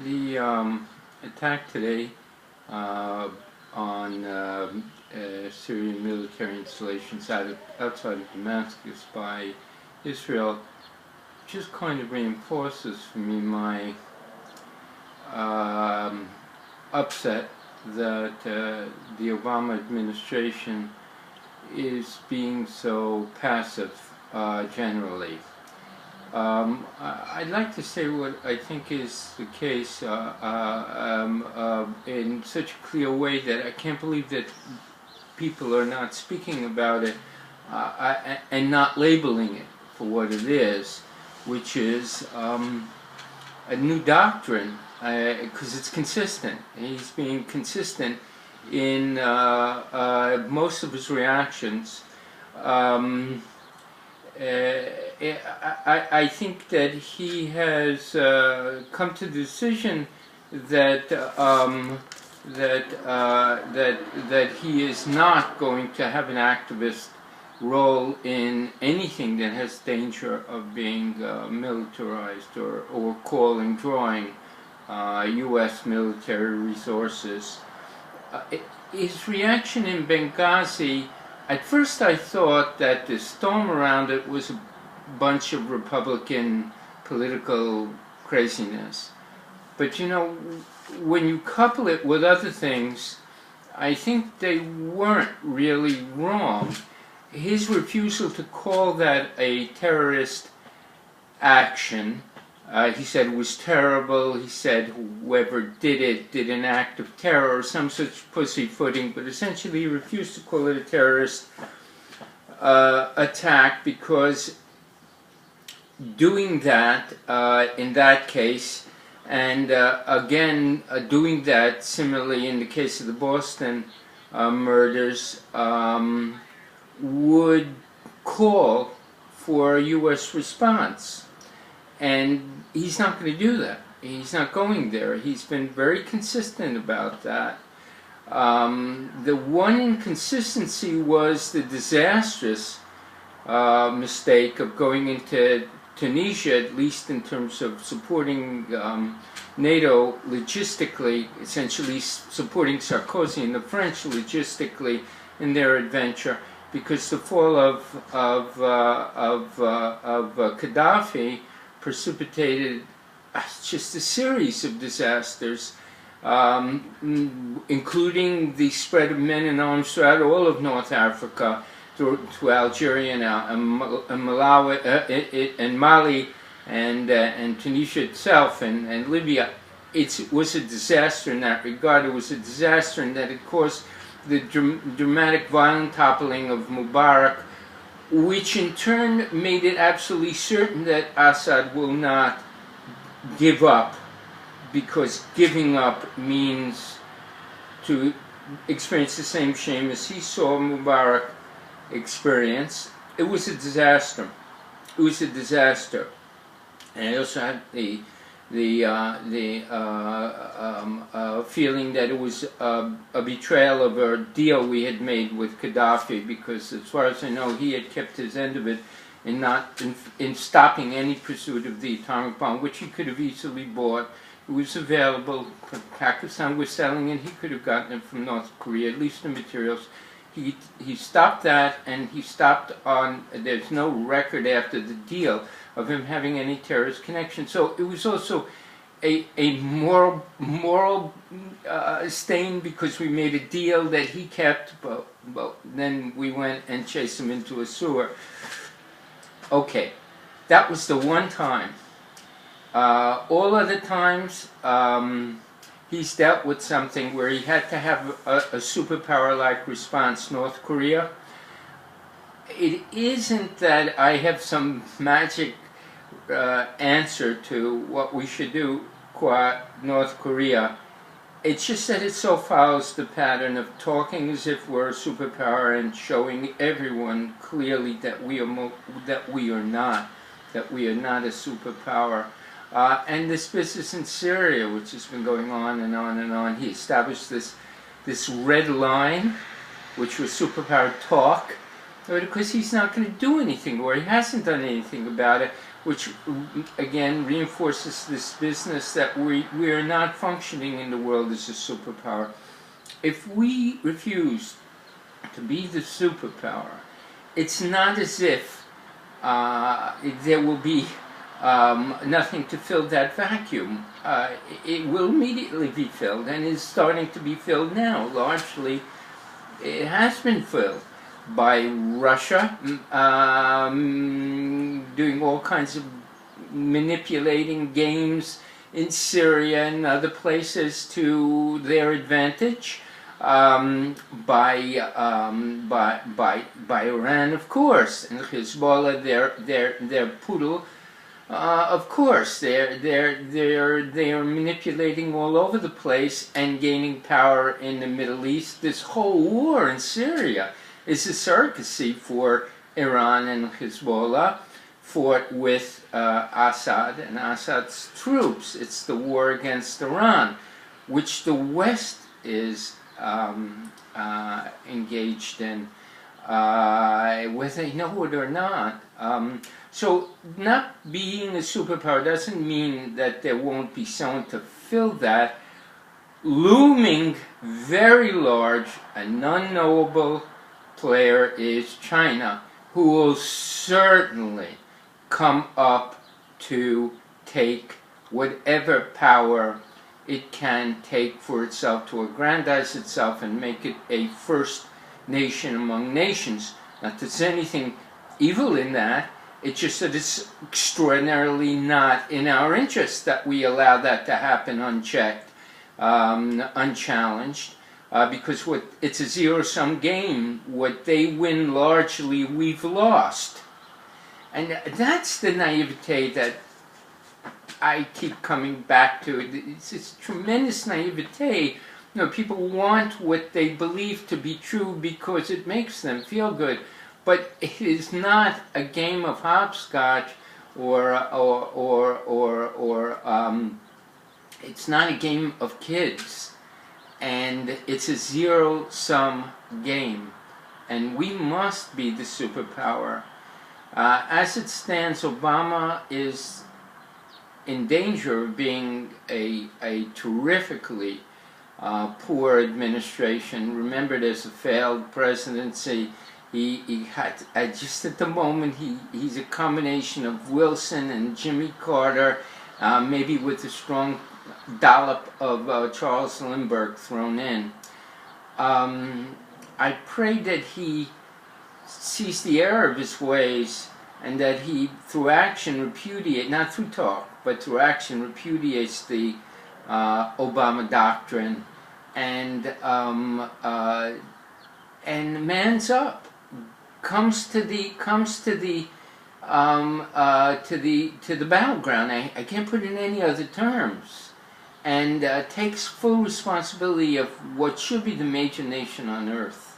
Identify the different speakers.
Speaker 1: The attack today on Syrian military installations outside of Damascus by Israel just kind of reinforces for me my upset that the Obama administration is being so passive generally. I'd like to say what I think is the case in such a clear way that I can't believe that people are not speaking about it and not labeling it for what it is, which is a new doctrine, because it's consistent. He's being consistent in most of his reactions. I think that he has come to the decision that that he is not going to have an activist role in anything that has danger of being militarized or drawing U.S. military resources. His reaction in Benghazi, at first I thought that the storm around it was a bunch of Republican political craziness. But you know, when you couple it with other things, I think they weren't really wrong. His refusal to call that a terrorist action, he said it was terrible. He said whoever did it did an act of terror or some such pussyfooting, but essentially he refused to call it a terrorist attack because doing that in that case, and again doing that similarly in the case of the Boston murders, would call for a U.S. response. And he's not going to do that. He's not going there. He's been very consistent about that. The one inconsistency was the disastrous mistake of going into Tunisia, at least in terms of supporting NATO logistically, essentially supporting Sarkozy and the French logistically in their adventure, because the fall of Gaddafi precipitated just a series of disasters, including the spread of men in arms throughout all of North Africa, to Algeria and Malawi and Mali and Tunisia itself and Libya. It was a disaster in that regard. It was a disaster in that it caused the dramatic violent toppling of Mubarak, which in turn made it absolutely certain that Assad will not give up, because giving up means to experience the same shame as he saw Mubarak experience. It was a disaster. It was a disaster. And I also had the feeling that it was a betrayal of a deal we had made with Gaddafi, because as far as I know he had kept his end of it in stopping any pursuit of the atomic bomb, which he could have easily bought. It was available. Pakistan was selling it. He could have gotten it from North Korea, at least the materials. He stopped that, and he stopped on, there's no record after the deal of him having any terrorist connection. So it was also a moral stain, because we made a deal that he kept, but then we went and chased him into a sewer. Okay, that was the one time. All other times, he's dealt with something where he had to have a superpower-like response. North Korea. It isn't that I have some magic answer to what we should do qua North Korea. It's just that it so follows the pattern of talking as if we're a superpower and showing everyone clearly that we are not a superpower. And this business in Syria, which has been going on and on and on, he established this red line, which was superpower talk, because he's not going to do anything, or he hasn't done anything about it. which again reinforces this business that we are not functioning in the world as a superpower. If we refuse to be the superpower, it's not as if there will be nothing to fill that vacuum. It will immediately be filled, and is starting to be filled now. Largely, it has been filled by Russia doing all kinds of manipulating games in Syria and other places to their advantage. By Iran, of course, and Hezbollah, their poodle. Of course, they are manipulating all over the place and gaining power in the Middle East. This whole war in Syria is a surrogacy for Iran and Hezbollah, fought with Assad and Assad's troops. It's the war against Iran, which the West is engaged in, whether they know it or not. So not being a superpower doesn't mean that there won't be someone to fill that. Looming very large and unknowable player is China, who will certainly come up to take whatever power it can take for itself to aggrandize itself and make it a first nation among nations. Not that there's anything evil in that, it's just that it's extraordinarily not in our interest that we allow that to happen unchecked, unchallenged, because it's a zero-sum game. What they win largely, we've lost. And that's the naivete that I keep coming back to. It's this tremendous naivete. You know, people want what they believe to be true because it makes them feel good. But it is not a game of hopscotch, it's not a game of kids, and it's a zero-sum game, and we must be the superpower. As it stands, Obama is in danger of being a terrifically poor administration, remembered as a failed presidency. He had, just at the moment, he's a combination of Wilson and Jimmy Carter, maybe with a strong dollop of Charles Lindbergh thrown in. I pray that he sees the error of his ways and that he, through action, not through talk, but through action, repudiates the Obama doctrine and mans up. Comes to the battleground. I can't put it in any other terms, and takes full responsibility of what should be the major nation on earth.